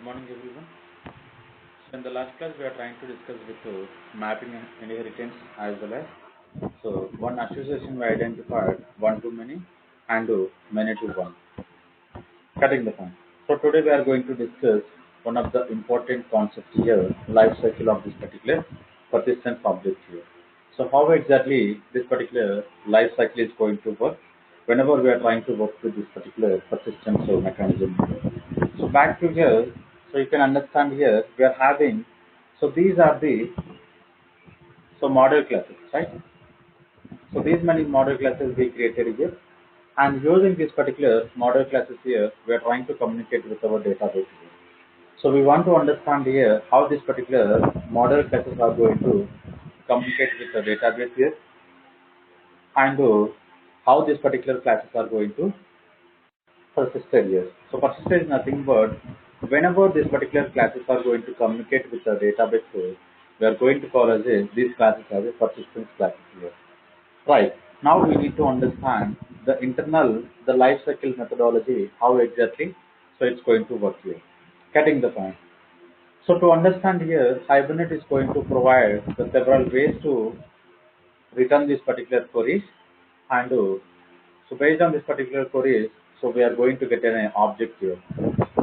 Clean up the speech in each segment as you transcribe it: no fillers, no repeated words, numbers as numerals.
morning, everyone. So in the last class, we are trying to discuss with mapping and inheritance as well as one association we identified one to many and many to one. Cutting the point. So today we are going to discuss one of the important concepts here, life cycle of this particular persistence object here. So how exactly this particular life cycle is going to work whenever we are trying to work with this particular persistence mechanism here. So back to here, so you can understand here we are having, so these are the model classes, right? So these many model classes we created here, and using these particular model classes here, we are trying to communicate with our database here. So we want to understand here how this particular model classes are going to communicate with the database here, and how these particular classes are going to persist here. So persist is nothing but whenever these particular classes are going to communicate with the database here, we are going to call as these classes as a persistence classes here. Right. Now we need to understand the internal, the life cycle methodology, how exactly, so it's going to work here. Getting the point. So to understand here, Hibernate is going to provide the several ways to return this particular queries, and so based on this particular queries, so we are going to get an object here.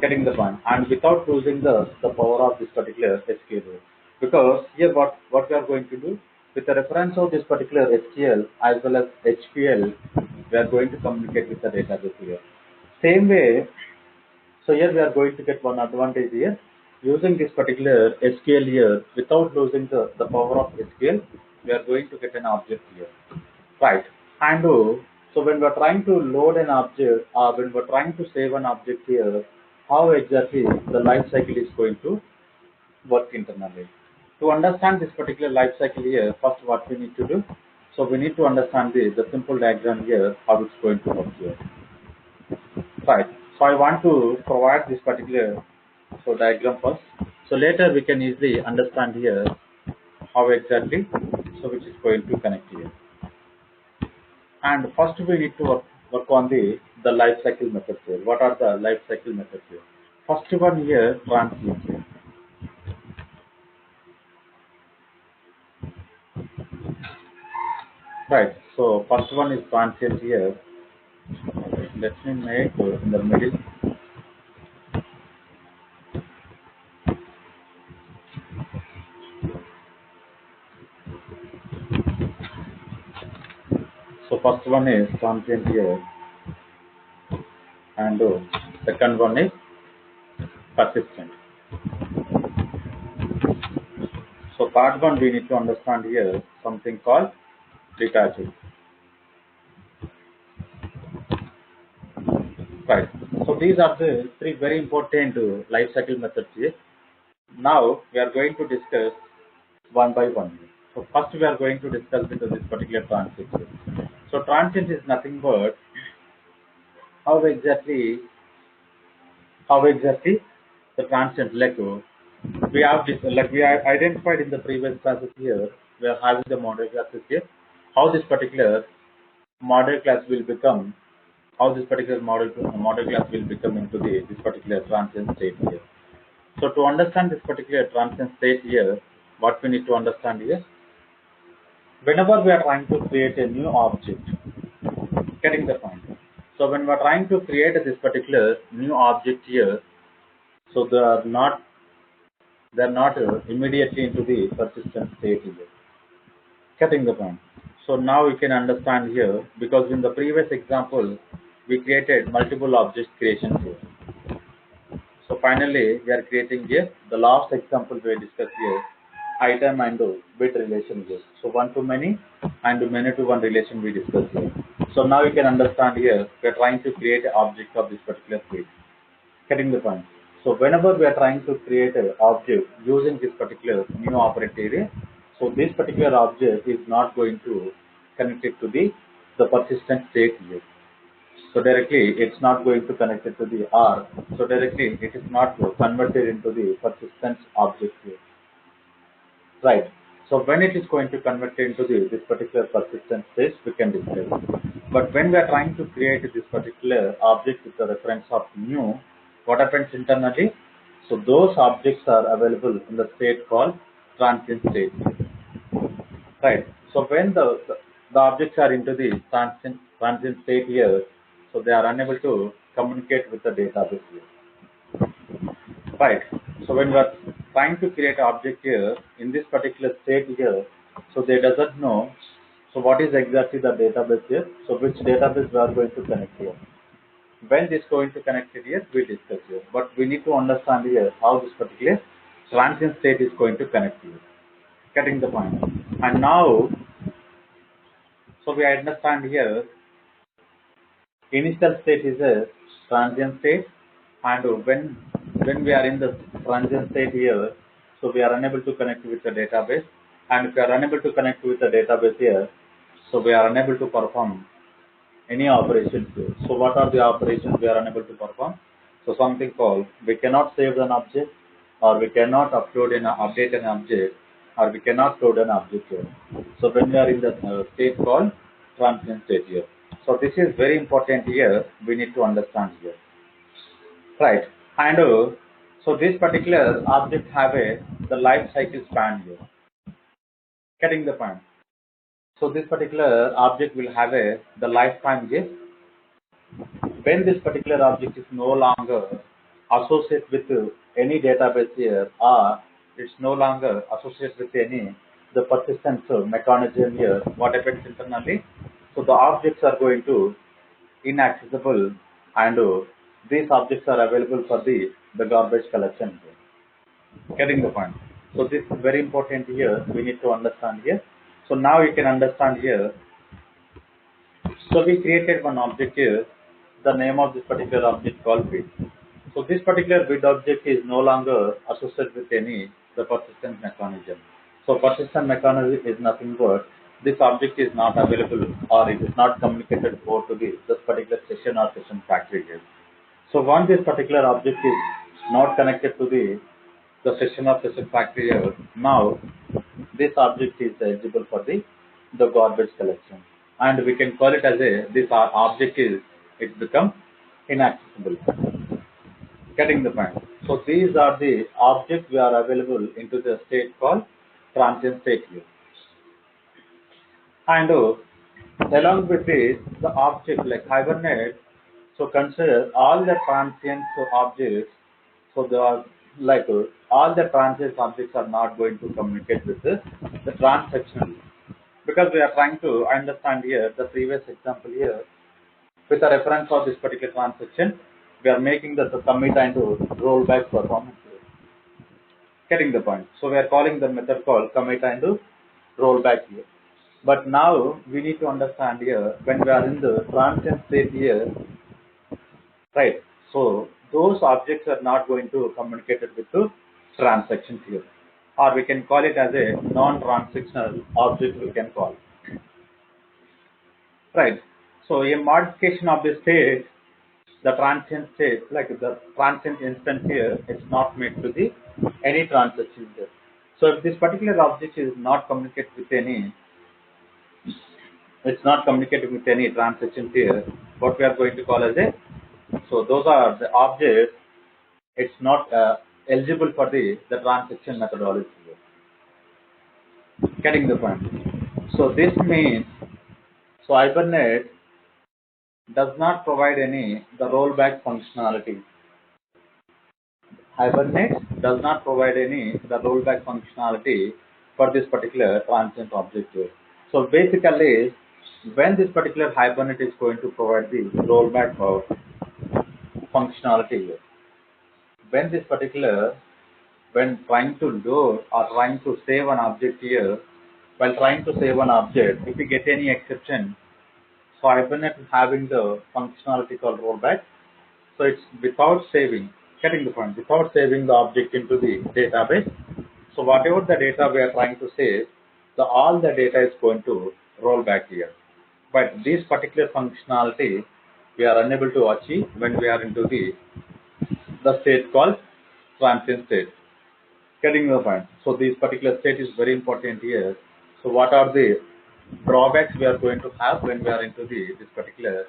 Getting the point. And without losing the power of this particular SQL. Because here what we are going to do, with the reference of this particular SQL as well as HQL, we are going to communicate with the database here. Same way, so here we are going to get one advantage here. Using this particular SQL here, without losing the power of SQL, we are going to get an object here. Right. And so when we are trying to load an object, or when we are trying to save an object here, how exactly the life cycle is going to work internally. To understand this particular life cycle here, first what we need to do, so we need to understand the simple diagram here, how it's going to work here. Right. So I want to provide this particular diagram first. So later we can easily understand here how exactly, so which is going to connect here. And first we need to work on the life cycle methods here. What are the life cycle methods here? First one here, transient here. Right. So first one is transient here. Let me make in the middle. So first one is transient here, and second one is persistent. So part one we need to understand here something called detaching. Right. So these are the three very important life cycle methods here. Now we are going to discuss one by one. So first we are going to discuss with this particular transient. So transient is nothing but how exactly the transient, like we have this, like we are identified in the previous classes here, we are having the model classes here, how this particular model class will become, how this particular model class will become into this particular transient state here. So to understand this particular transient state here, what we need to understand here, whenever we are trying to create a new object, getting the point. So when we are trying to create this particular new object here, so they are not immediately into the persistent state here. Getting the point. So now we can understand here, because in the previous example we created multiple object creations here. So finally we are creating here the last example we discussed here, item and bit relation here. So one to many and many to one relation we discussed here. So now you can understand here we are trying to create an object of this particular field. Getting the point. So whenever we are trying to create an object using this particular new operator area, so this particular object is not going to connect it to the persistent state here. So directly it's not going to connect it to the R. So directly it is not converted into the persistent object here. Right. So when it is going to convert into this particular persistent state, we can discuss. But when we are trying to create this particular object with the reference of new, what happens internally? So those objects are available in the state called transient state. Right. So when the objects are into the transient state here, so they are unable to communicate with the database here. Right. So when we are trying to create an object here in this particular state here, so they doesn't know. So what is exactly the database here? So which database we are going to connect here? When this going to connect it here, we discuss here. But we need to understand here how this particular transient state is going to connect here. Getting the point. And now, so we understand here initial state is a transient state, and when we are in the transient state here, so we are unable to connect with the database, and if we are unable to connect with the database here, so we are unable to perform any operations here. So what are the operations we are unable to perform? So something called we cannot save an object, or we cannot update an object, or we cannot load an object here. So when we are in the state called transient state here. So this is very important here. We need to understand here, right? And so this particular object have the life cycle span here. Getting the point. So this particular object will have the lifetime here. When this particular object is no longer associated with any database here, or it's no longer associated with any the persistence mechanism here, what happens internally? So the objects are going to inaccessible, and these objects are available for the garbage collection here. Getting the point. So this is very important here. We need to understand here. So now you can understand here. So we created one object here. The name of this particular object called bid. So this particular bid object is no longer associated with any the persistent mechanism. So persistent mechanism is nothing but this object is not available, or it is not communicated over to this particular session or session factory here. So once this particular object is not connected to the session or session factory here, now this object is eligible for the garbage collection, and we can call it as this object is it becomes inaccessible. Getting the point. So these are the objects we are available into the state called transient state here. And along with this, the object like Hibernate, so consider all the transient objects. So they are like all the transient objects are not going to communicate with the transactional, because we are trying to understand here the previous example here with a reference of this particular transaction. We are making the commit and rollback performance here. Getting the point. So we are calling the method called commit and rollback here. But now we need to understand here when we are in the transient state here, right? So those objects are not going to communicate with the transactions here, or we can call it as a non-transactional object. We can call, right? So a modification of the state, the transient state, like the transient instance here, is not made to the any transaction here. So if this particular object is not communicated with any, it's not communicating with any transactions here, what we are going to call as a, so those are the objects, it's not eligible for the transaction methodology here. Getting the point. So this means, so Hibernate does not provide any the rollback functionality. Hibernate does not provide any the rollback functionality for this particular transient object here. So basically, when this particular Hibernate is going to provide the rollback functionality here, when this particular, when trying to load or trying to save an object here, while trying to save an object, if we get any exception, so Hibernate is having the functionality called rollback. So it's without saving, getting the point, without saving the object into the database. So whatever the data we are trying to save, all the data is going to roll back here. But this particular functionality we are unable to achieve when we are into the state called transient state. Getting the point. So this particular state is very important here. So what are the drawbacks we are going to have when we are into this particular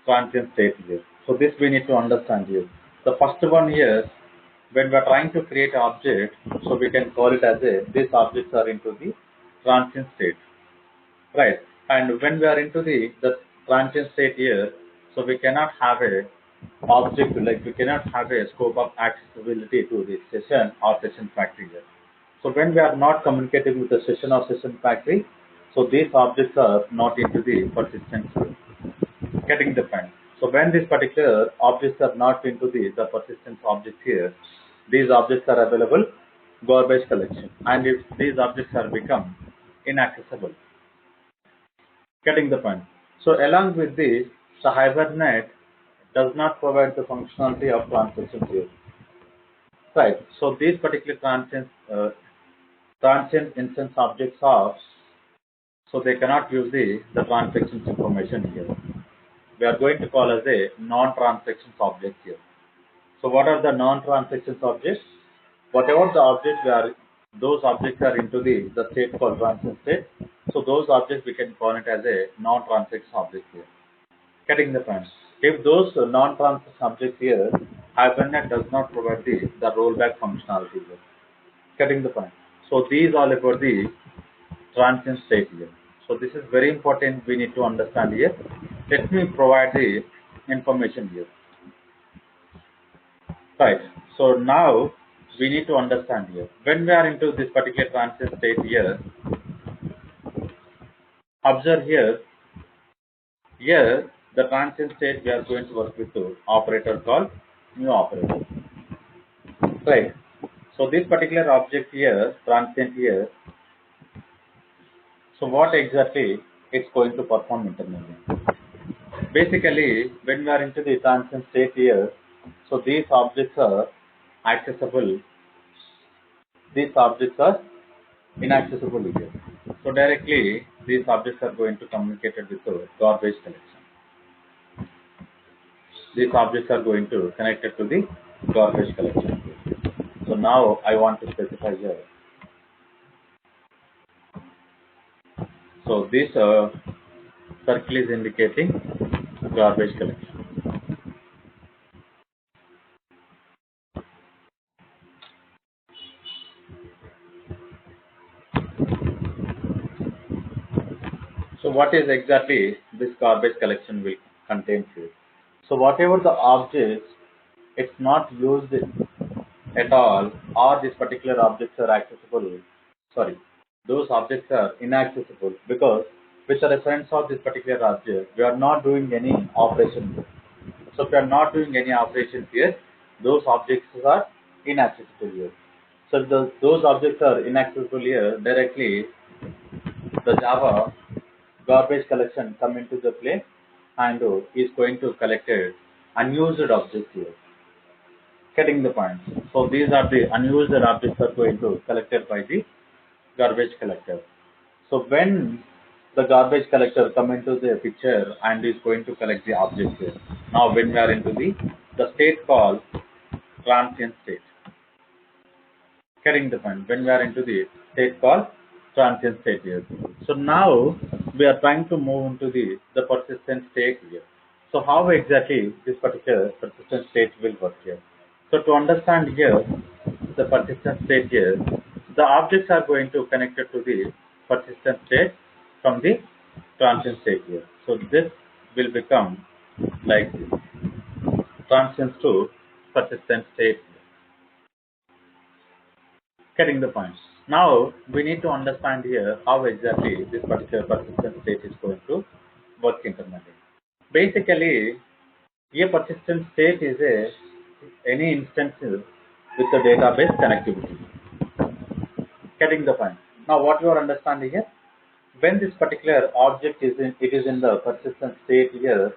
transient state here? So this we need to understand here. The first one here, when we are trying to create an object, so we can call it as these objects are into the transient state, right? And when we are into the transient state here, so we cannot have a object, like we cannot have a scope of accessibility to the session or session factory here. So when we are not communicating with the session or session factory, so these objects are not into the persistence group. Getting the point. So when these particular objects are not into the persistence objects here, these objects are available garbage collection. And if these objects are become inaccessible, getting the point. So along with this, the Hibernate does not provide the functionality of transactions here. Right. So these particular transient instance objects are, so they cannot use the transactions information here. We are going to call as a non-transactions object here. So what are the non-transactions objects? Whatever the objects those objects are into the state called transient state. So those objects we can call it as a non-transaction object here. Getting the point. If those non-transaction objects here, Hibernate does not provide the rollback functionality here. Getting the point. So these are about the transient state here. So this is very important, we need to understand here. Let me provide the information here. Right. So now we need to understand here. When we are into this particular transient state here, observe here, the transient state we are going to work with the operator called new operator. Right. So this particular object here, transient here, so what exactly it's going to perform internally? Basically, when we are into the transient state here, so these objects are accessible, these objects are inaccessible here. So directly, these objects are going to communicate with the garbage collection. These objects are going to connect it to the garbage collection. So now I want to specify here. So this circle is indicating garbage collection. So what is exactly this garbage collection will contain here? So whatever the objects, it's not used at all, or these particular objects are accessible, sorry, those objects are inaccessible because with the reference of this particular object, we are not doing any operation here. So if we are not doing any operations here, those objects are inaccessible here. So if those objects are inaccessible here, directly the Java garbage collection come into the play and is going to collect unused objects here. Getting the point. So these are the unused objects are going to collected by the garbage collector. So when the garbage collector come into the picture and is going to collect the objects here. Now when we are into the state called transient state. Getting the point. When we are into the state called transient state here. So now we are trying to move into the persistent state here. So how exactly this particular persistent state will work here? So to understand here the persistent state here, the objects are going to connect it to the persistent state from the transient state here. So this will become like this. Transient to persistent state. Getting the point. Now we need to understand here how exactly this particular persistent state is going to work internally. Basically, a persistent state is any instance with the database connectivity. Getting the point. Now what you are understanding here? When this particular object is in the persistent state here,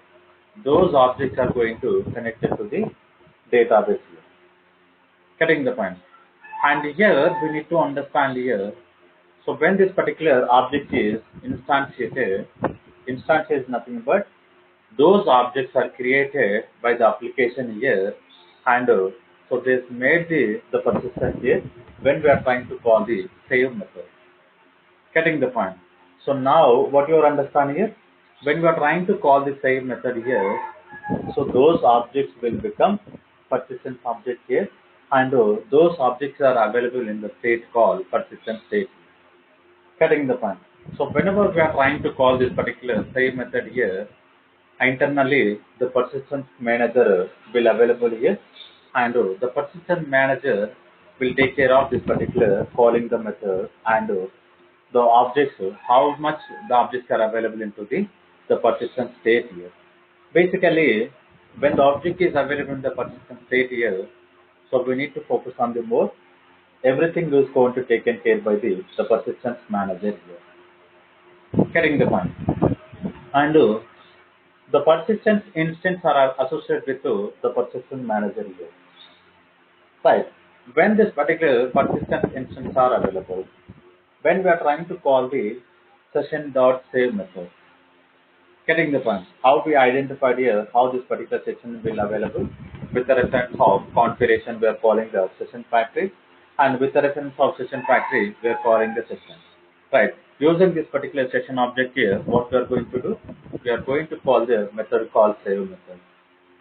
those objects are going to connect it to the database here. Getting the point. And here we need to understand here. So when this particular object is instantiated is nothing but those objects are created by the application here, and so this made the persistent here when we are trying to call the save method. Getting the point. So now what you are understanding here, when we are trying to call the save method here, so those objects will become persistent object here, and those objects are available in the state called persistent state. Getting the point. So whenever we are trying to call this particular same method here, internally the persistence manager will available here, and the persistent manager will take care of this particular calling the method, and the objects, how much the objects are available into the persistent state here. Basically, when the object is available in the persistent state here, so we need to focus on the more. Everything is going to taken care by the persistence manager here. Getting the point. And the persistence instance are associated with the persistence manager here. Right. When this particular persistence instance are available, when we are trying to call the session.save method. Getting the point. How we identified here how this particular section will available with the reference of configuration we are calling the session factory, and with the reference of session factory we are calling the session. Right. Using this particular session object here, what we are going to do? We are going to call the method called save method,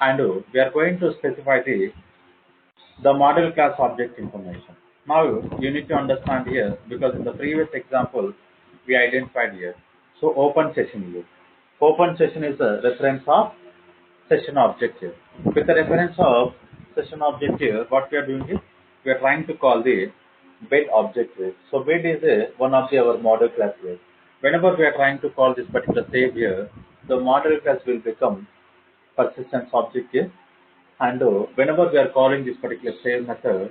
and we are going to specify the model class object information. Now you need to understand here, because in the previous example we identified here. So open session here. Open session is a reference of session object here. With the reference of session object here, what we are doing is we are trying to call the bed object here. So bed is one of our model class here. Whenever we are trying to call this particular save here, the model class will become persistence object here, and whenever we are calling this particular save method,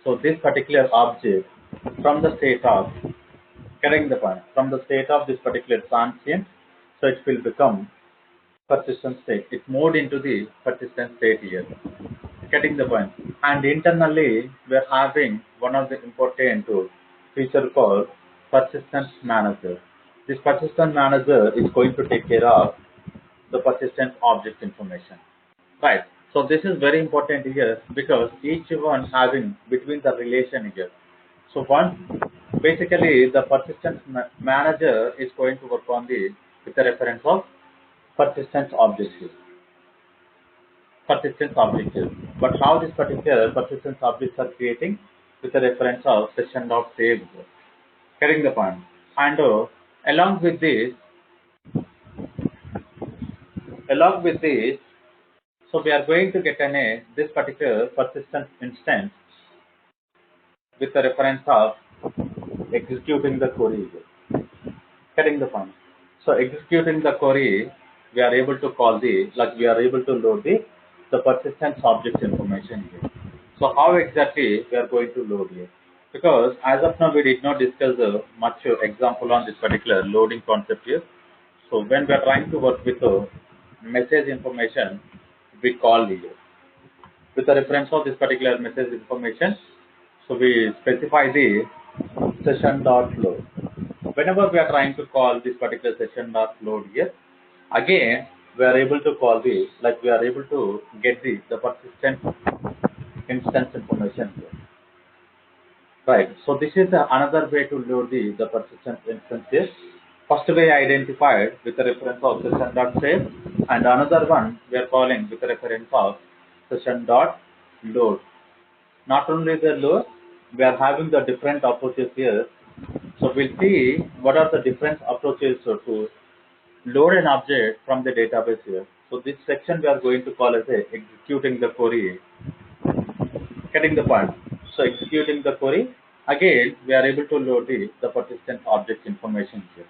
so this particular object from the state of, getting the point, from the state of this particular transient, so it will become persistent state. It moved into the persistent state here. Getting the point. And internally, we are having one of the important feature called persistence manager. This persistent manager is going to take care of the persistent object information. Right. So this is very important here, because each one having between the relation here. So once basically the persistence manager is going to work on the with the reference of persistence objective. Persistence objective. But how this particular persistence objects are creating with the reference of session dot save. Getting the point. And along with this, so we are going to get this particular persistence instance with the reference of executing the query. Getting the point. So executing the query, we are able to call we are able to load the persistence object information here. So how exactly we are going to load here? Because as of now we did not discuss much example on this particular loading concept here. So when we are trying to work with message information, we call here. With the reference of this particular message information, so we specify the session.load. Whenever we are trying to call this particular session.load here, again we are able to call we are able to get the persistent instance information here. Right. So this is another way to load the persistent instance here. First way identified with the reference of session.save, and another one we are calling with the reference of session.load. Not only the load, we are having the different approaches here. So we'll see what are the different approaches to load an object from the database here. So this section we are going to call as executing the query. Getting the point. So executing the query, again we are able to load the persistent object information here.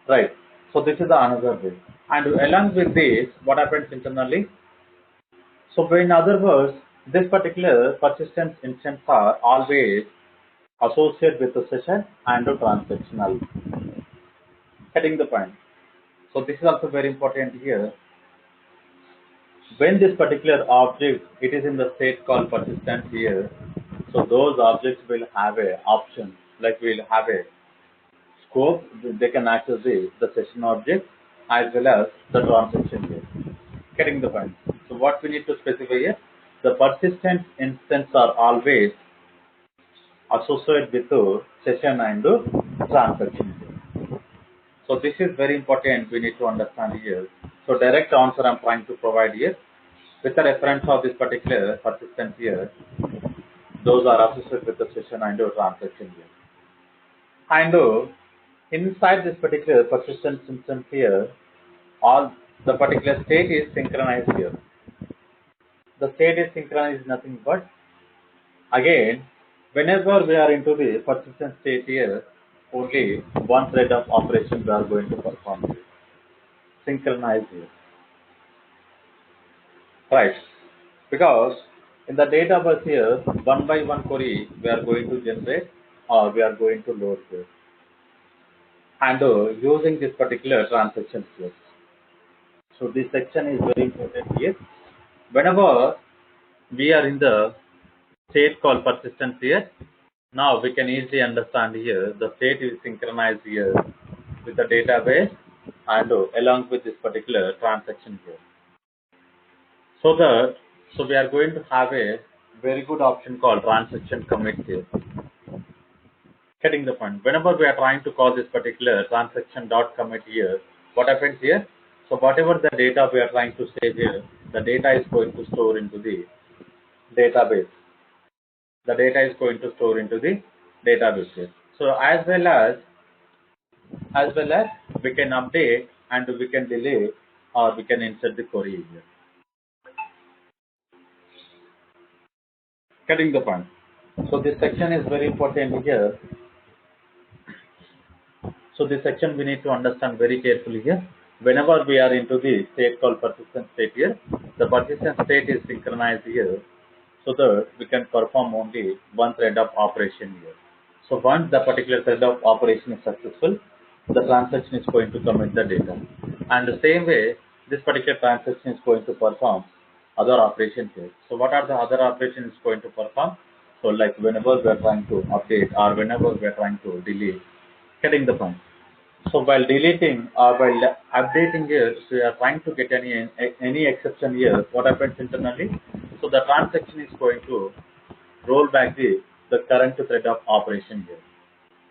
Right. So this is another way. And along with this, what happens internally? So in other words, this particular persistence instance are always associated with the session and the transactional. Getting the point. So this is also very important here. When this particular object, it is in the state called persistence here, so those objects will have a option, like we'll have a scope, they can access the session object as well as the transaction here. Getting the point. So what we need to specify here, the persistent instance are always associated with the session and the transaction here. So this is very important, we need to understand here. So direct answer I'm trying to provide here with the reference of this particular persistence here. Those are associated with the session and transaction here. And inside this particular persistent system here, all the particular state is synchronized here. The state is synchronized is nothing but, again, whenever we are into the persistent state here, only one thread of operations are going to perform here. Synchronize here. Right. Because in the database here, one by one query we are going to generate or we are going to load here. And using this particular transaction here. So this section is very important here. Whenever we are in the state called persistence here, now we can easily understand here the state is synchronized here with the database and along with this particular transaction here. So we are going to have a very good option called transaction commit here. Getting the point. Whenever we are trying to call this particular transaction dot commit here, what happens here? So whatever the data we are trying to save here, the data is going to store into the database. The data is going to store into the database here. So as well as we can update and we can delete or we can insert the query here. Getting the point. So this section is very important here. So this section we need to understand very carefully here. Whenever we are into the state called persistent state here, the persistent state is synchronized here so that we can perform only one thread of operation here. So once the particular thread of operation is successful, the transaction is going to commit the data. And the same way, this particular transaction is going to perform other operations here. So what are the other operations going to perform? So like whenever we are trying to update or whenever we are trying to delete, getting the point. So while deleting or while updating here, so we are trying to get any exception here, what happens internally? So the transaction is going to roll back the current thread of operation here.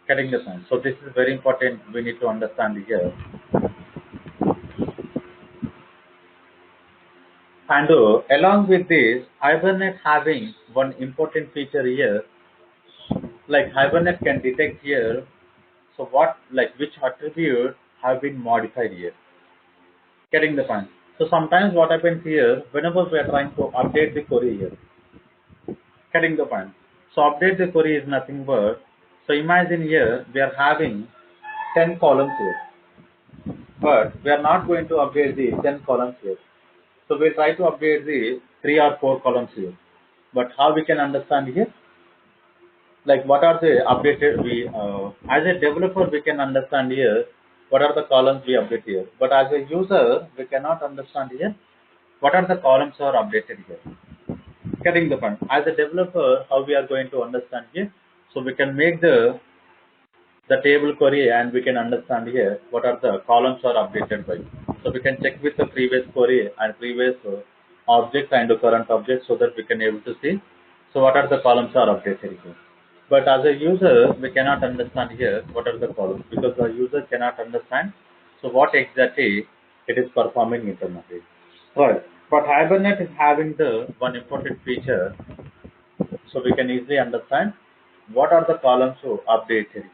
Getting the point. So this is very important. We need to understand here. And along with this, Hibernate having one important feature here, like Hibernate can detect here. So what, like which attribute have been modified here? Getting the point. So sometimes what happens here, whenever we are trying to update the query here, getting the point. So update the query is nothing but, so imagine here we are having 10 columns here, but we are not going to update the 10 columns here. So we'll try to update the 3 or 4 columns here. But how we can understand here? Like what are the updated, as a developer we can understand here what are the columns we update here. But as a user we cannot understand here what are the columns are updated here. Getting the point. As a developer, how we are going to understand here? So we can make the table query and we can understand here what are the columns are updated by. So we can check with the previous query and previous object and the current object so that we can able to see. So what are the columns are updated here. But as a user, we cannot understand here what are the columns because the user cannot understand. So what exactly it is performing internally. Right. But Hibernate is having the one important feature, so we can easily understand what are the columns to update here.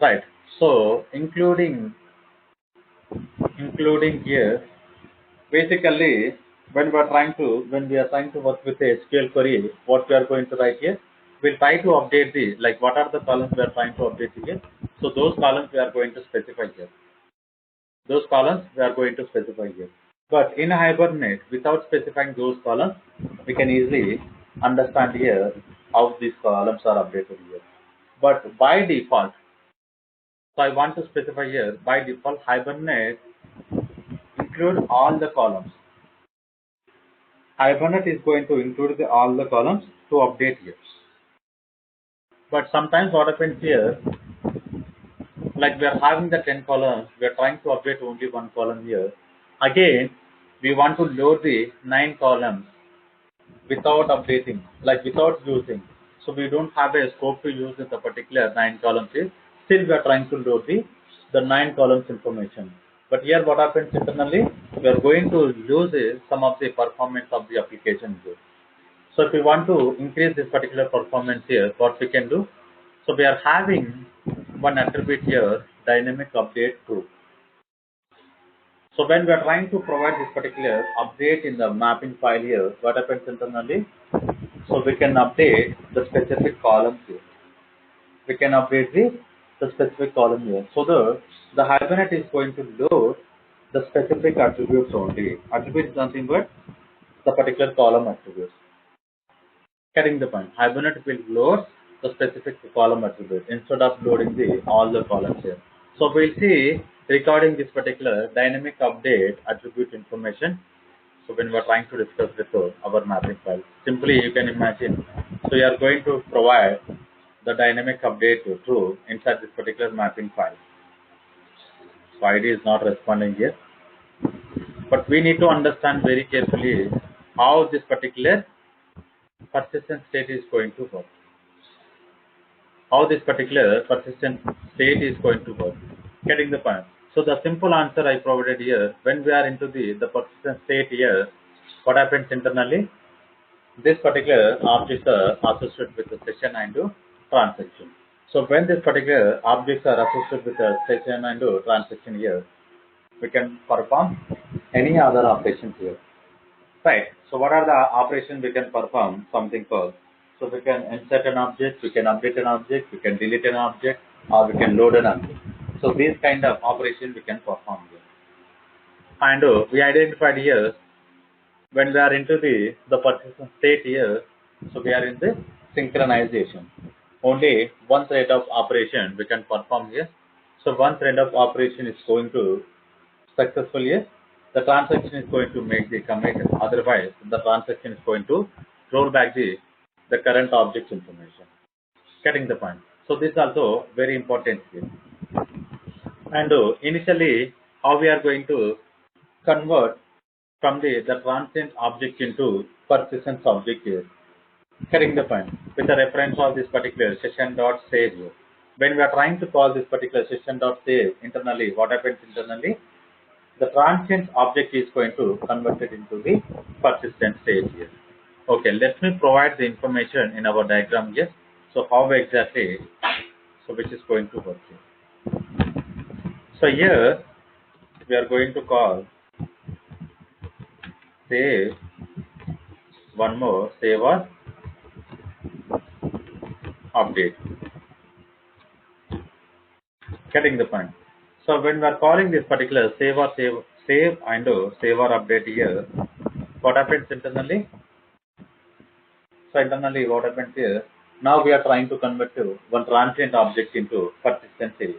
Right. So including here, basically when we are trying to work with a SQL query, what we are going to write here, we'll try to update the like what are the columns we are trying to update here. So those columns we are going to specify here. Those columns we are going to specify here. But in Hibernate, without specifying those columns, we can easily understand here how these columns are updated here. But by default, so I want to specify here, by default, Hibernate include all the columns. Hibernate is going to include all the columns to update here. But sometimes what happens here, like we are having the 10 columns, we are trying to update only one column here. Again, we want to load the 9 columns without updating, like without using. So we don't have a scope to use in the particular 9 columns here. Still we are trying to load the 9 columns information. But here what happens internally, we are going to lose some of the performance of the application here. So if we want to increase this particular performance here, what we can do? So we are having one attribute here, dynamic update true. So when we are trying to provide this particular update in the mapping file here, what happens internally? So we can update the specific columns here. We can update the specific column here. So the Hibernate is going to load the specific attributes only. Attribute is nothing but the particular column attributes. Getting the point. Hibernate will load the specific column attribute instead of loading all the columns here. So we'll see recording this particular dynamic update attribute information. So when we're trying to discuss with our mapping file, simply you can imagine. So you are going to provide the dynamic update to true inside this particular mapping file. So ID is not responding here, but we need to understand very carefully how this particular persistent state is going to work. How this particular persistent state is going to work. Getting the point. So the simple answer I provided here, when we are into the persistent state here, what happens internally? This particular objects are associated with the session and transaction. So when this particular objects are associated with the session and transaction here, we can perform any other operations here. Right. So what are the operations we can perform? Something called. So we can insert an object, we can update an object, we can delete an object, or we can load an object. So these kind of operations we can perform here. And we identified here when we are into the persistent state here. So we are in the synchronization. Only one thread of operation we can perform here. So one thread of operation is going to successful here. The transaction is going to make the commit. Otherwise, the transaction is going to roll back the current object information. Getting the point. So this is also very important here. And initially, how we are going to convert from the transient object into persistent object here. Getting the point. With the reference of this particular session.save here. When we are trying to call this particular session.save internally, what happens internally? The transient object is going to convert it into the persistent state here. Okay, let me provide the information in our diagram here. So how exactly, so which is going to work here. So here we are going to call save one more save or update. Getting the point. So when we are calling this particular save and save or update here, what happens internally? So internally what happens here? Now we are trying to convert one transient object into persistent state.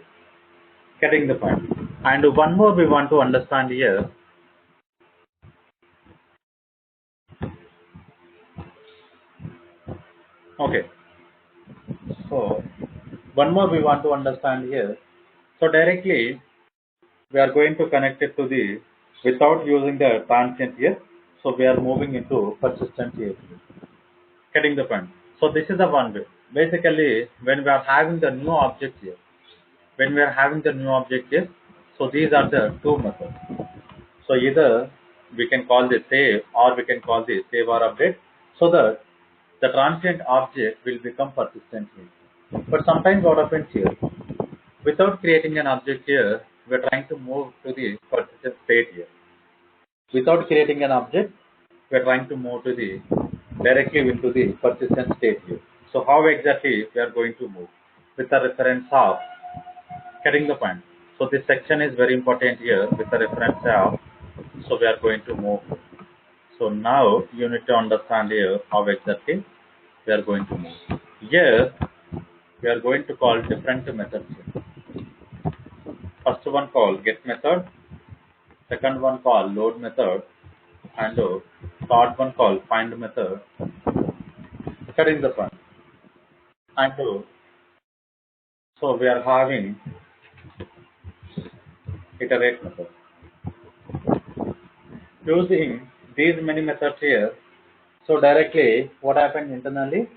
Getting the point. And one more we want to understand here. Okay. So one more we want to understand here. So directly we are going to connect it to without using the transient here. So we are moving into persistent here. Getting the point. So this is the one way. Basically, when we are having the new object here, so these are the two methods. So either we can call this save or we can call this save or update, so that the transient object will become persistent here. But sometimes what happens here, without creating an object here, we are trying to move to the persistent state here. Without creating an object, we are trying to move to directly into the persistent state here. So how exactly we are going to move? With the reference of, getting the point. So this section is very important here with the reference of, so we are going to move. So now you need to understand here how exactly we are going to move. Here we are going to call different methods here. First one call get method, second one call load method, and third one call find method. Getting the point. And so we are having iterate method. Using these many methods here, so directly what happens internally?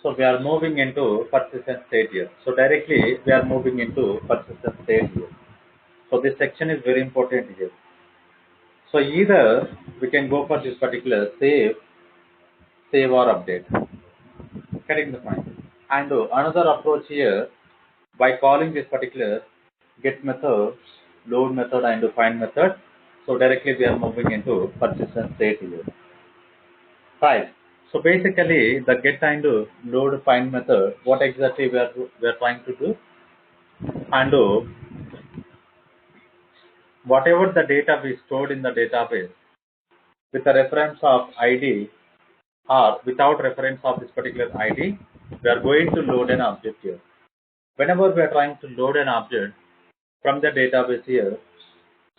So we are moving into persistent state here. So directly we are moving into persistent state here. So this section is very important here. So either we can go for this particular save save or update. Getting the point. And another approach here, by calling this particular get method, load method and find method, so directly we are moving into persistent state here. Right. So basically the get and load find method, what exactly we are trying to do, and whatever the data we stored in the database with a reference of ID or without reference of this particular ID, we are going to load an object here. Whenever we are trying to load an object from the database here,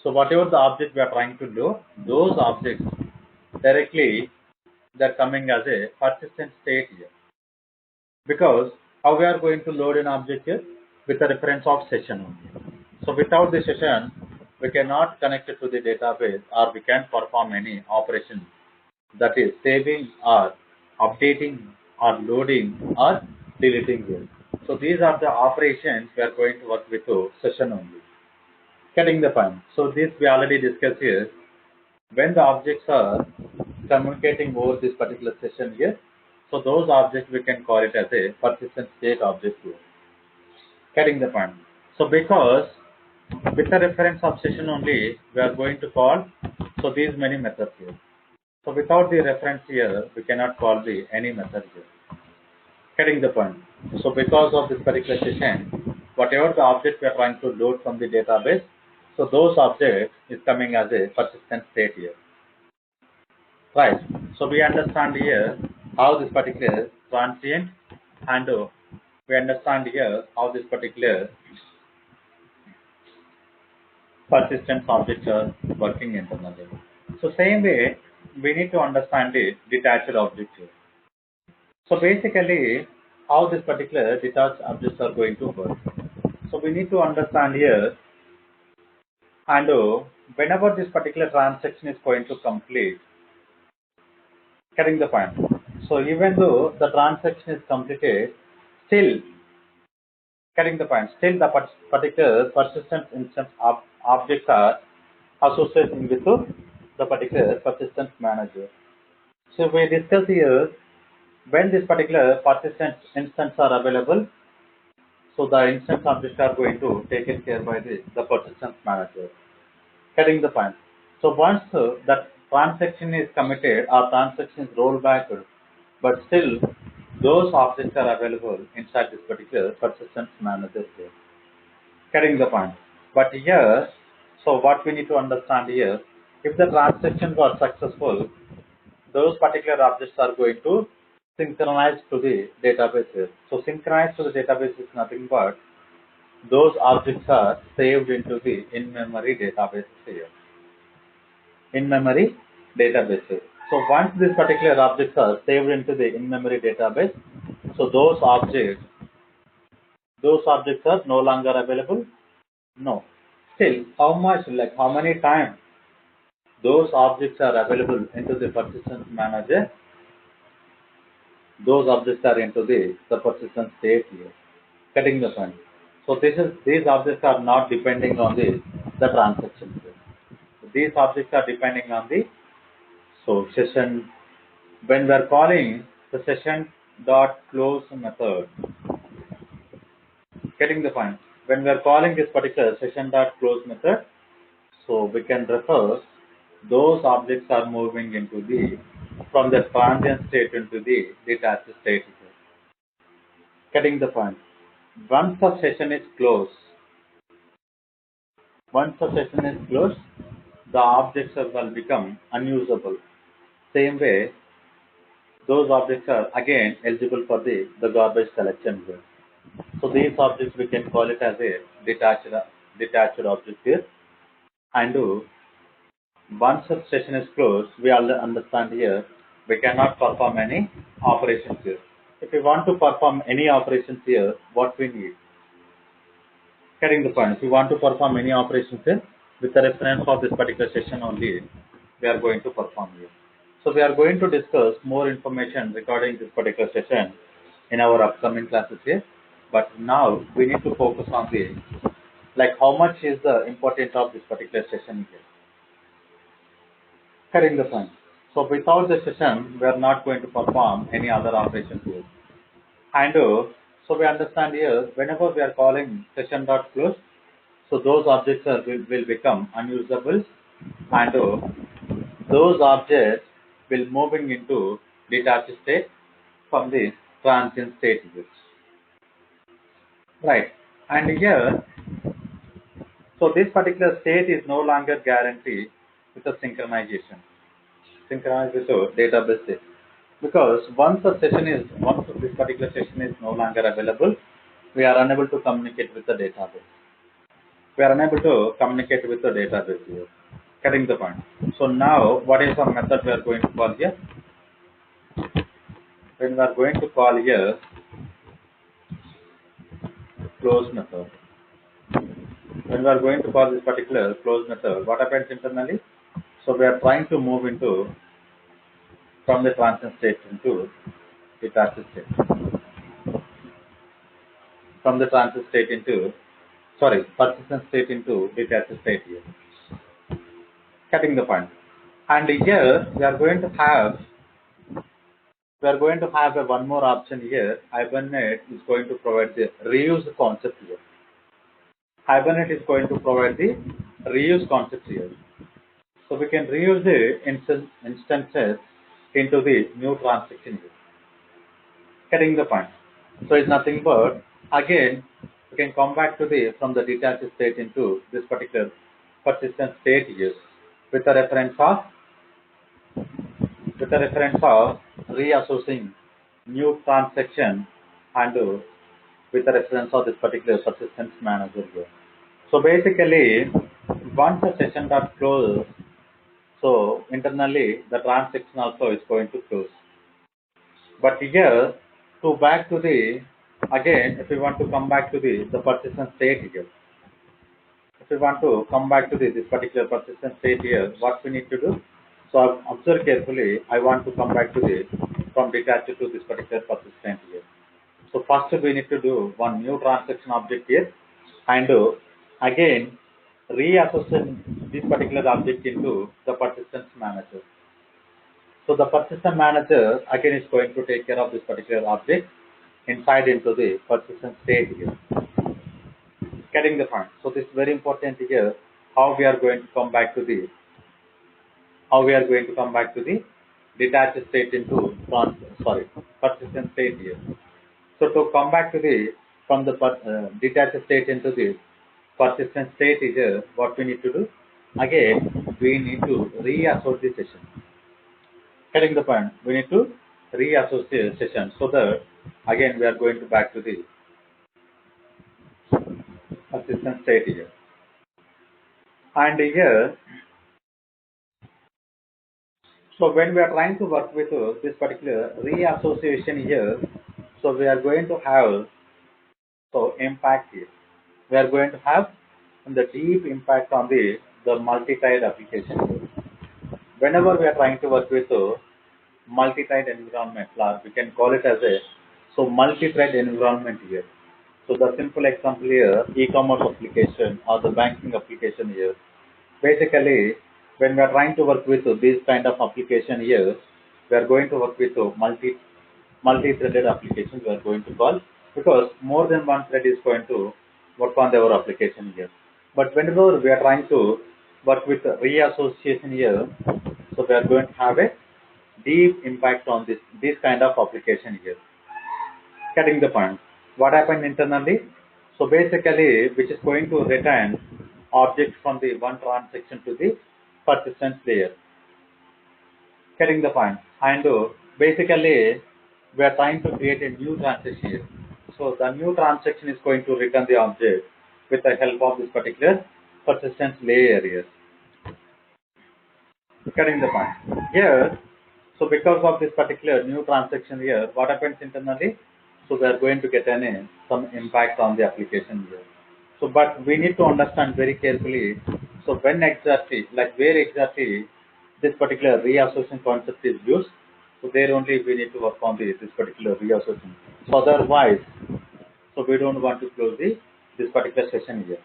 so whatever the object we are trying to load, those objects directly they're coming as a persistent state here. Because how we are going to load an object here? With a reference of session only. So without the session, we cannot connect it to the database or we can perform any operation, that is saving or updating or loading or deleting here. So these are the operations we are going to work with session only. Getting the point. So this we already discussed here. When the objects are communicating over this particular session here, so those objects we can call it as a persistent state object here. Getting the point. So because with the reference of session only, we are going to call so these many methods here. So without the reference here, we cannot call the any method here. Getting the point. So because of this particular session, whatever the object we are trying to load from the database, so those objects is coming as a persistent state here. Right. So we understand here how this particular transient and we understand here how this particular persistent objects are working internally. So same way, we need to understand the detached objects here. So basically, how this particular detached objects are going to work. So we need to understand here, and whenever this particular transaction is going to complete, getting the point. So even though the transaction is completed, still getting the point. Still the particular persistent instance of objects are associating with the particular persistence manager. So we discuss here when this particular persistent instance are available, so the instance objects are going to taken care by the persistence manager. Getting the point. So once that transaction is committed or transaction is rolled back, but still those objects are available inside this particular persistence manager here. Getting the point. But here, so what we need to understand here, if the transactions are successful, those particular objects are going to synchronize to the database here. So synchronize to the database is nothing but those objects are saved into the in-memory database here. In-memory database here. So once these particular objects are saved into the in-memory database, so those objects are no longer available? No. Still, how much, like how many times those objects are available into the persistence manager? Those objects are into the persistent state here. Getting the point. So these objects are not depending on the transaction here. These objects are depending on the session. When we are calling the session dot close method, getting the point. When we are calling this particular session dot close method, so we can refer those objects are moving into the from the transient state into the detached state. Getting the point. Once the session is closed, the objects will become unusable. Same way, those objects are again eligible for the garbage collection here. So these objects we can call it as a detached object here. And once the session is closed, we all understand here we cannot perform any operations here. If we want to perform any operations here, what we need? Getting the point. If we want to perform any operations here, with the reference of this particular session only, we are going to perform here. So we are going to discuss more information regarding this particular session in our upcoming classes here. But now we need to focus on the, like how much is the importance of this particular session here. Getting the point. So without the session, we are not going to perform any other operation here. And so we understand here, whenever we are calling session dot close, so those objects will become unusable, and those objects will moving into detached state from the transient state here. Right. And here, so this particular state is no longer guaranteed with the synchronization. Synchronized with the database state. Because once this particular session is no longer available, we are unable to communicate with the database. We are unable to communicate with the database here. Getting the point. So now, what is our method we are going to call here? When we are going to call here close method. When we are going to call this particular close method, what happens internally? So we are trying to move into from the transient state into detached state. From the transient state into persistent state into detached state here. Getting the point. And here we are going to have one more option here. Hibernate is going to provide the reuse concept here. Hibernate is going to provide the reuse concept here. So we can reuse the instances into the new transaction here. Getting the point. So it's nothing but again we can come back to the from the detached state into this particular persistent state here with a reference of reassociating new transaction and with the reference of this particular persistence manager here. So basically, once the session got closed, so internally the transaction also is going to close. But here, to back to the again, if we want to come back to the persistent state here, if we want to come back to this particular persistent state here, what we need to do? So observe carefully. I want to come back to the from detached to this particular persistent here. So first we need to do one new transaction object here, and again reassociate this particular object into the persistence manager. So the persistent manager again is going to take care of this particular object inside into the persistent state here. Getting the point. So this is very important here. How we are going to come back to the detached state into persistent state here. So to come back to the from the detached state into the persistent state here, what we need to do? Again, we need to reassociate the session. Getting the point? We need to reassociate session so that again we are going to back to the persistent state here. And here, so when we are trying to work with this particular reassociation here, so we are going to have impact here. We are going to have the deep impact on the multi-tied application here. Whenever we are trying to work with multi-thread environment, or we can call it as a multi-thread environment here. So the simple example here, e-commerce application or the banking application here. Basically, when we are trying to work with this kind of application here, we are going to work with multi-threaded application we are going to call, because more than one thread is going to work on our application here. But whenever we are trying to work with reassociation here, so we are going to have a deep impact on this kind of application here. Getting the point. What happened internally? So basically, which is going to return objects from the one transaction to the persistence layer. Getting the point. And basically, we are trying to create a new transaction here. So the new transaction is going to return the object with the help of this particular persistence layer here. Getting the point. Here, so because of this particular new transaction here, what happens internally? So we are going to get some impact on the application here. So but we need to understand very carefully. So when exactly, like where exactly this particular reassociation concept is used. So there only we need to work on this particular reassociation. So otherwise, so we don't want to close this particular session here.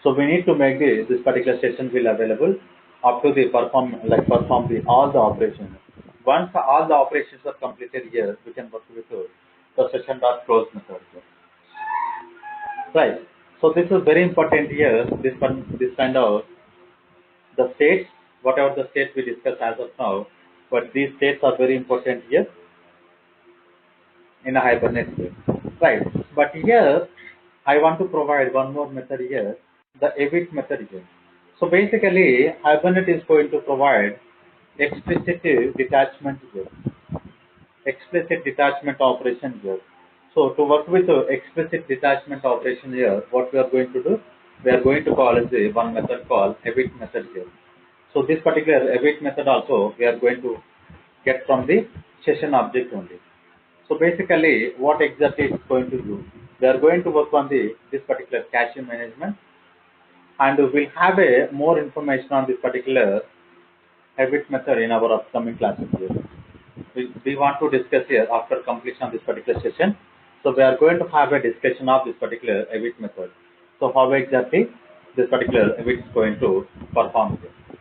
So we need to make this particular session will available up to the perform the all the operations. Once all the operations are completed here, we can work with the session dot close method here. Right. So this is very important here. This kind of the states, whatever the states we discussed as of now, but these states are very important here in a Hibernate here. Right. But here I want to provide one more method here, the await method here. So basically, Hibernate is going to provide explicit detachment here, explicit detachment operation here. So to work with the explicit detachment operation here, what we are going to do, we are going to call as a one method called await method here. So this particular await method also we are going to get from the session object only. So basically, what exactly it's going to do, we are going to work on this particular cache management, and we'll have a more information on this particular await method in our upcoming classes here. We want to discuss here after completion of this particular session. So we are going to have a discussion of this particular await method. So how exactly this particular await is going to perform here.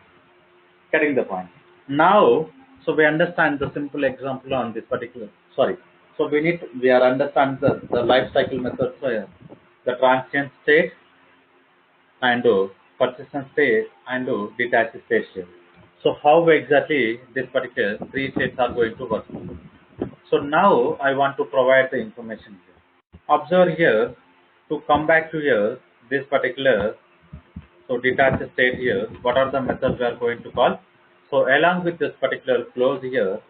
Getting the point. Now, so we understand the simple example on this particular, sorry. So we are understand the life cycle methods, the transient state and persistent state and detached state here. So how exactly this particular three states are going to work? So now I want to provide the information here. Observe here, to come back to here, this particular, so detached state here, what are the methods we are going to call? So along with this particular close here,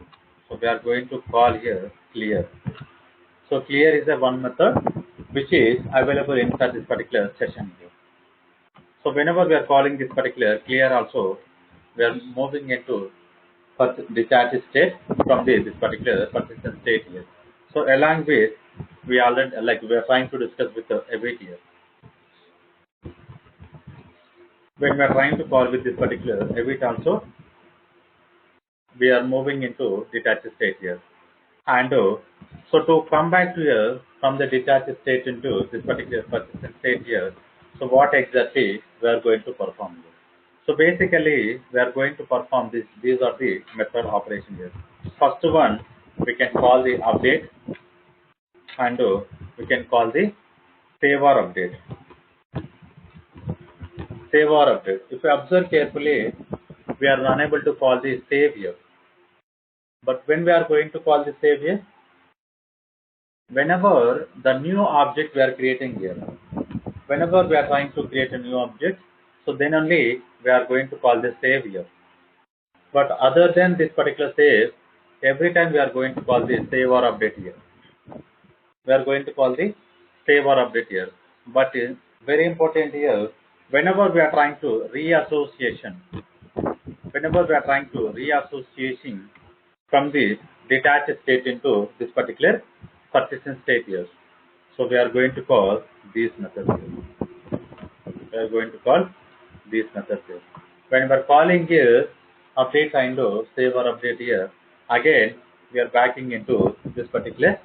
so we are going to call here clear. So clear is a one method which is available inside this particular session here. So whenever we are calling this particular clear also, we are moving into detached state from this particular persistent state here. So along with, we already we are trying to discuss with the await here. When we are trying to call with this particular await also, we are moving into detached state here. And so to come back to here from the detached state into this particular persistent state here, so what exactly we are going to perform here? So basically, we are going to perform this. These are the method operation here. First one, we can call the update, and we can call the save or update. Save or update. If you observe carefully, we are unable to call the save here. But when we are going to call the save here, whenever the new object we are creating here, whenever we are trying to create a new object, so then only we are going to call the save here. But other than this particular save, every time we are going to call the save or update here. We are going to call the save or update here. But very important here, whenever we are trying to reassociation, from the detached state into this particular persistent state here. So we are going to call these methods here. We are going to call these methods here. When we are calling here update and save or update here, again we are backing into this particular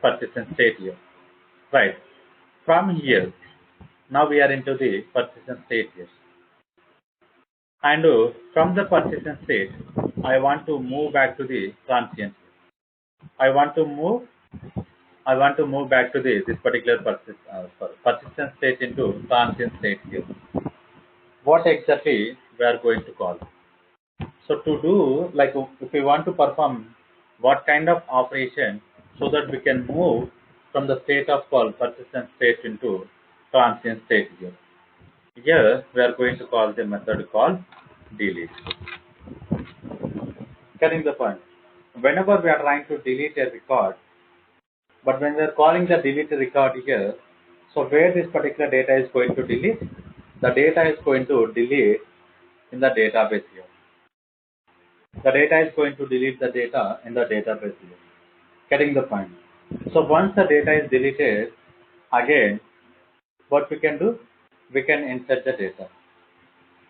persistent state here. Right. From here, now we are into the persistent state here. And from the persistent state, I want to move back to the transient. I want to move back to this particular persistent state into transient state here. What exactly we are going to call? So to do, like if we want to perform what kind of operation so that we can move from the state of call persistent state into transient state here. Here we are going to call the method called delete. Getting the point? Whenever we are trying to delete a record, but when we are calling the delete record here, so where this particular data is going to delete? The data is going to delete in the database here. The data is going to delete the data in the database here. Getting the point? So once the data is deleted, again, what we can do? We can insert the data.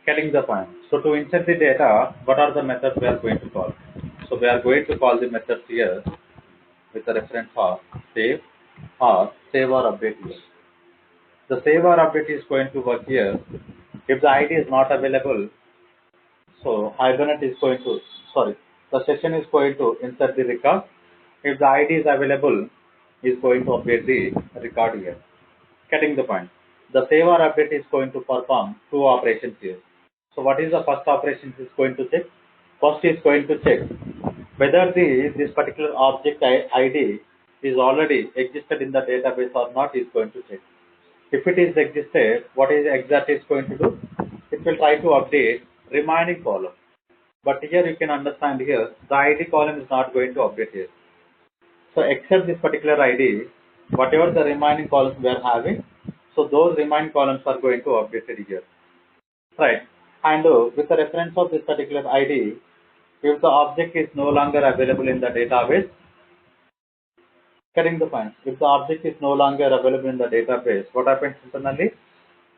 Getting the point? So to insert the data, what are the methods we are going to call? So we are going to call the methods here with the reference of save or update here. The save or update is going to work here. If the ID is not available, so Hibernate is going to, sorry, the session is going to insert the record. If the ID is available, is going to update the record here. Getting the point. The save or update is going to perform two operations here. So what is the first operation is going to check? First is going to check whether this particular object ID is already existed in the database or not is going to check. If it is existed, what is exactly is going to do? It will try to update remaining column. But here you can understand here, the ID column is not going to update here. So except this particular ID, whatever the remaining columns we are having, so those remaining columns are going to update it here. Right. And with the reference of this particular ID, if the object is no longer available in the database, getting the point. If the object is no longer available in the database, what happens internally?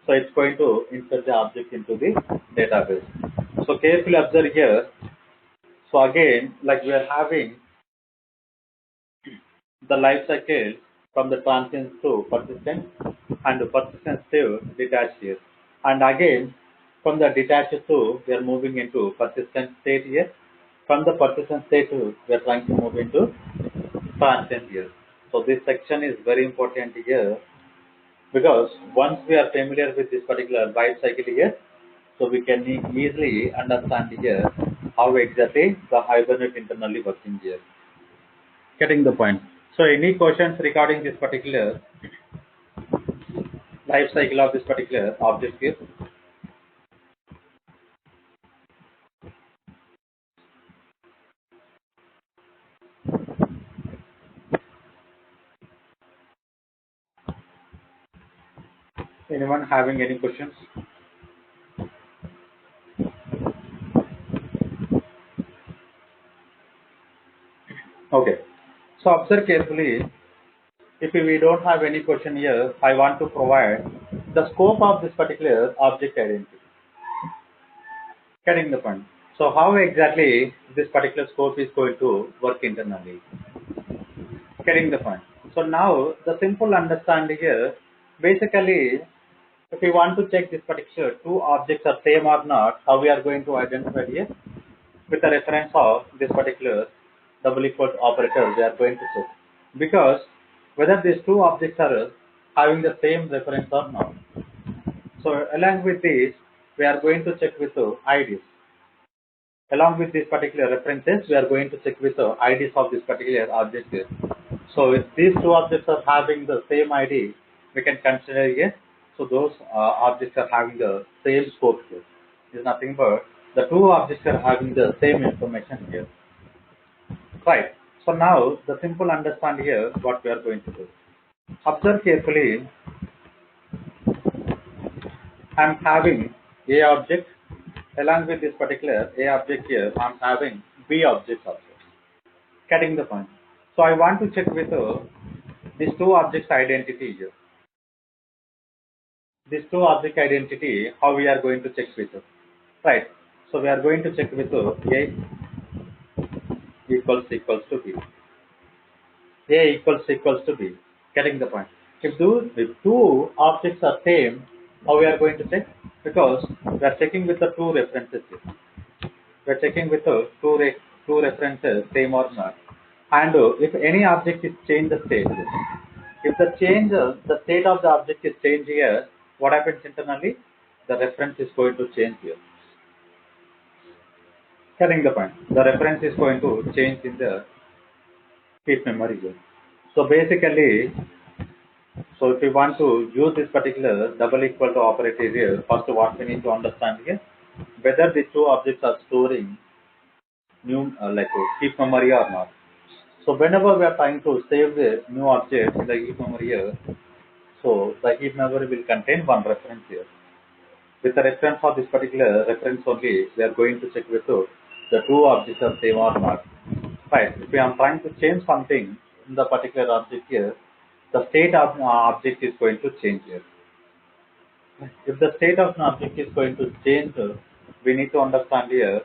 So it's going to insert the object into the database. So carefully observe here. So again, like we are having the life cycle from the transient to persistent and persistent to detached here. And again, from the detached to, we are moving into persistent state here. From the persistent state to, we are trying to move into transient here. So this section is very important here, because once we are familiar with this particular life cycle here, so we can easily understand here how exactly the Hibernate internally working here. Getting the point. So any questions regarding this particular life cycle of this particular object here? Anyone having any questions? Okay. So observe carefully. If we don't have any question here, I want to provide the scope of this particular object identity. Getting the point. So how exactly this particular scope is going to work internally? Getting the point. So now the simple understanding here, basically, if we want to check this particular two objects are same or not, how we are going to identify here? With the reference of this particular double equal operator, we are going to check. Because whether these two objects are having the same reference or not. So along with this, we are going to check with the IDs. Along with these particular references, we are going to check with the IDs of this particular object here. So if these two objects are having the same ID, we can consider here. So those objects are having the same scope here. It is nothing but the two objects are having the same information here. Right. So now the simple understand here what we are going to do. Observe carefully. I am having A object. Along with this particular A object here, I am having B object also. Getting the point. So I want to check with these two objects identity here. These two object identity, how we are going to check with right. So we are going to check with A equals to B. A equals to B. Getting the point. If two objects are same, how we are going to check? Because we are checking with the two references here. We are checking with the two references same or not. And if any object is changed the state, if the state of the object is changed here, what happens internally? The reference is going to change here. Getting the point. The reference is going to change in the heap memory here. So basically, so if we want to use this particular double equal to operator here, first what we need to understand here, whether the two objects are storing new heap memory or not. So whenever we are trying to save the new object in the heap memory here, so the heap memory will contain one reference here. With the reference of this particular reference only, we are going to check with the two objects are same or not. Right. If I am trying to change something in the particular object here, the state of object is going to change here. If the state of an object is going to change, we need to understand here.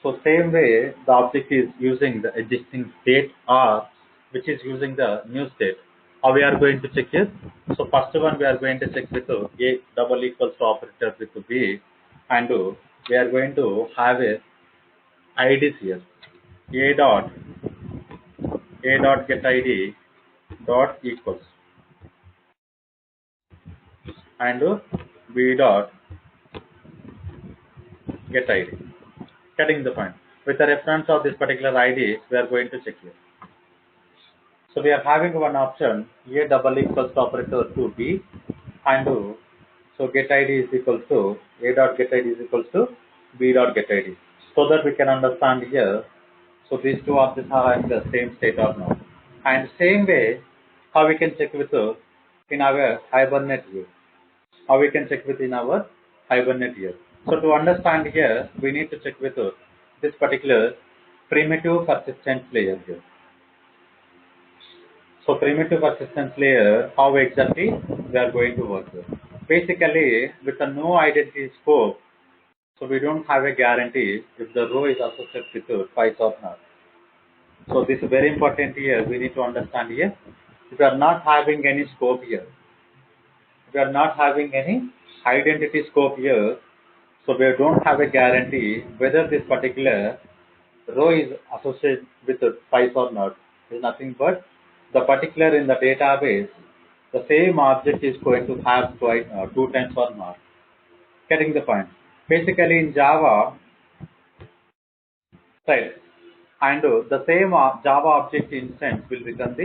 So same way, the object is using the existing state or which is using the new state. How we are going to check here? So first one we are going to check with A double equals to operator with B, and we are going to have a IDs here. A dot get ID dot equals and B dot get ID. Getting the point. With the reference of this particular ID, we are going to check here. So we are having one option A double equals to operator to B and so get ID is equals to A dot get ID is equals to B dot get ID. So that we can understand here. So these two objects are in the same state or not. And same way, how we can check with in our Hibernate view. How we can check with in our Hibernate here. So to understand here, we need to check with this particular primitive persistence layer here. So primitive persistence layer, how exactly we are going to work with. Basically, with a no identity scope, so we don't have a guarantee if the row is associated with twice or not. So this is very important here. We need to understand here. If we are not having any scope here, we are not having any identity scope here, so we don't have a guarantee whether this particular row is associated with twice or not. It is nothing but the particular in the database, the same object is going to have twice, two times or not. Getting the point. Basically in Java, right, and the same Java object instance will become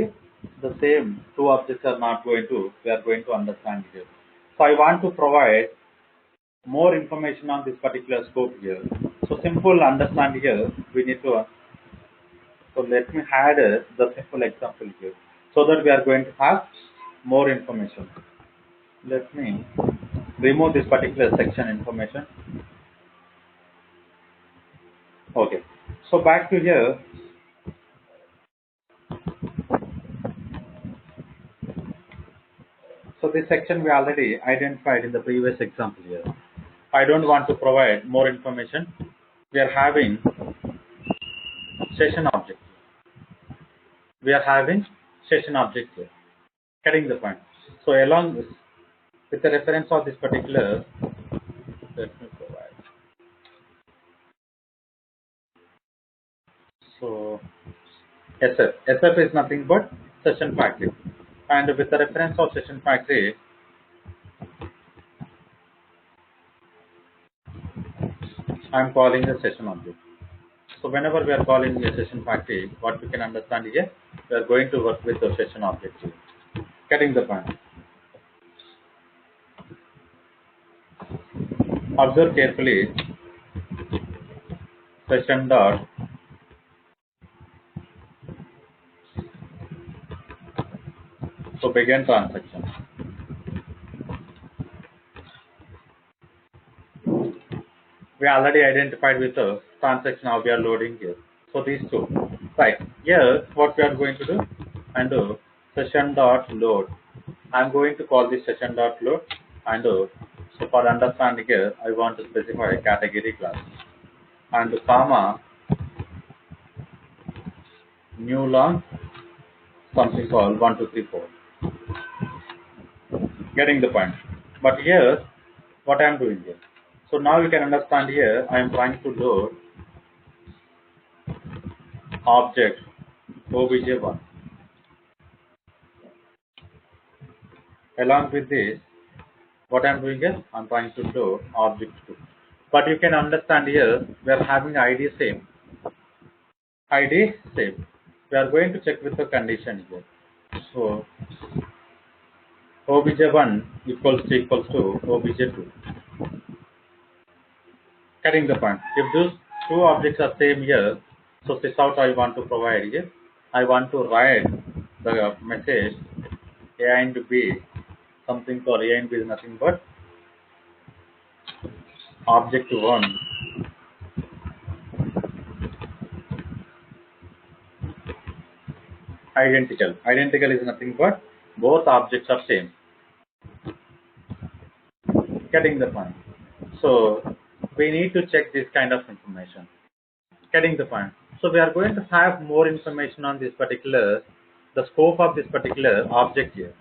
the same. Two objects are not going to, we are going to understand here. So I want to provide more information on this particular scope here. So simple understand here, we need to, so let me add the simple example here so that we are going to have more information. Let me remove this particular section information. Okay. So back to here. So this section we already identified in the previous example here. I don't want to provide more information. We are having session object. We are having session object here. Getting the point. So along with the reference of this particular, let me provide. So SF is nothing but session factory. And with the reference of session factory, I am calling the session object. So whenever we are calling a session factory, what we can understand here, we are going to work with the session object here. Getting the point. Observe carefully session dot so begin transaction. We already identified with the transaction how we are loading here. So these two. Right. Here what we are going to do and do session dot load. I am going to call this session dot load and so for understanding here I want to specify a category class and comma new long something called 1 2 3 4. Getting the point. But here what I am doing here. So now you can understand here I am trying to load object obj1. Along with this, what I am doing here, I am trying to load object 2. But you can understand here we are having ID same. ID same. We are going to check with the condition here. So obj1 equals to obj2. Getting the point. If those two objects are same here, so this out I want to provide here. I want to write the message A and B, something for A and B is nothing but object 1 identical. Identical is nothing but both objects are same. Getting the point. So we need to check this kind of information. Getting the point. So we are going to have more information on this particular, the scope of this particular object here.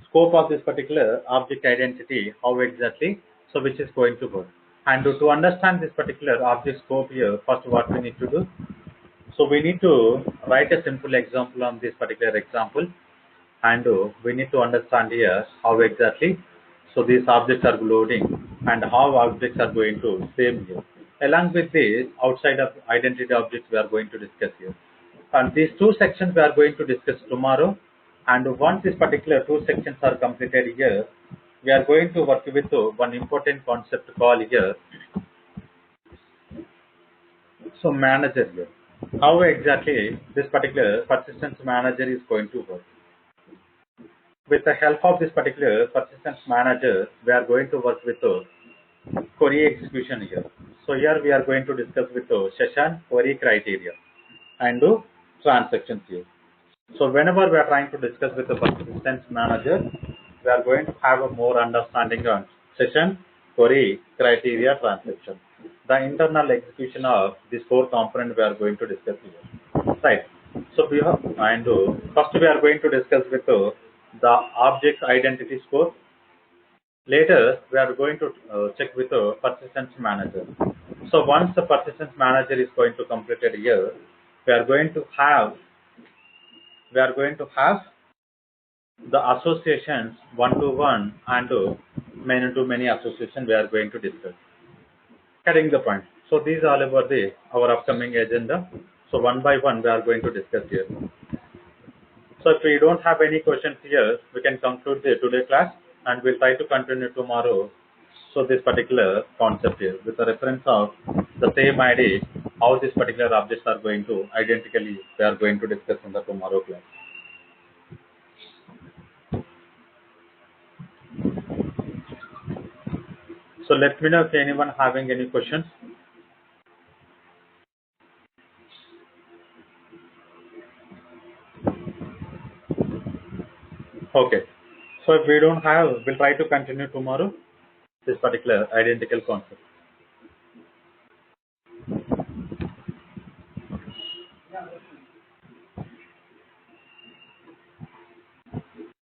Scope of this particular object identity, how exactly, so which is going to work. And to understand this particular object scope here, first what we need to do? So we need to write a simple example on this particular example, and we need to understand here how exactly so these objects are loading and how objects are going to save here. Along with this, outside of identity objects we are going to discuss here. And these two sections we are going to discuss tomorrow. And once these particular two sections are completed here, we are going to work with one important concept called here, so manager here. How exactly this particular persistence manager is going to work. With the help of this particular persistence manager, we are going to work with query execution here. So here we are going to discuss with session query criteria and transactions here. So whenever we are trying to discuss with the persistence manager, we are going to have a more understanding on session, query, criteria, transaction. The internal execution of these four components we are going to discuss here. Right. So we have, and first we are going to discuss with the object identity score. Later we are going to check with the persistence manager. So once the persistence manager is going to complete it here, we are going to have the associations one-to-one and many-to-many association we are going to discuss. Getting the point. So these are all about our upcoming agenda. So one by one we are going to discuss here. So if we don't have any questions here, we can conclude the today class and we'll try to continue tomorrow. So this particular concept here with the reference of the same ID, how these particular objects are going to identically we are going to discuss in the tomorrow class. So let me know if anyone having any questions. Okay. So if we don't have, we'll try to continue tomorrow this particular identical concept.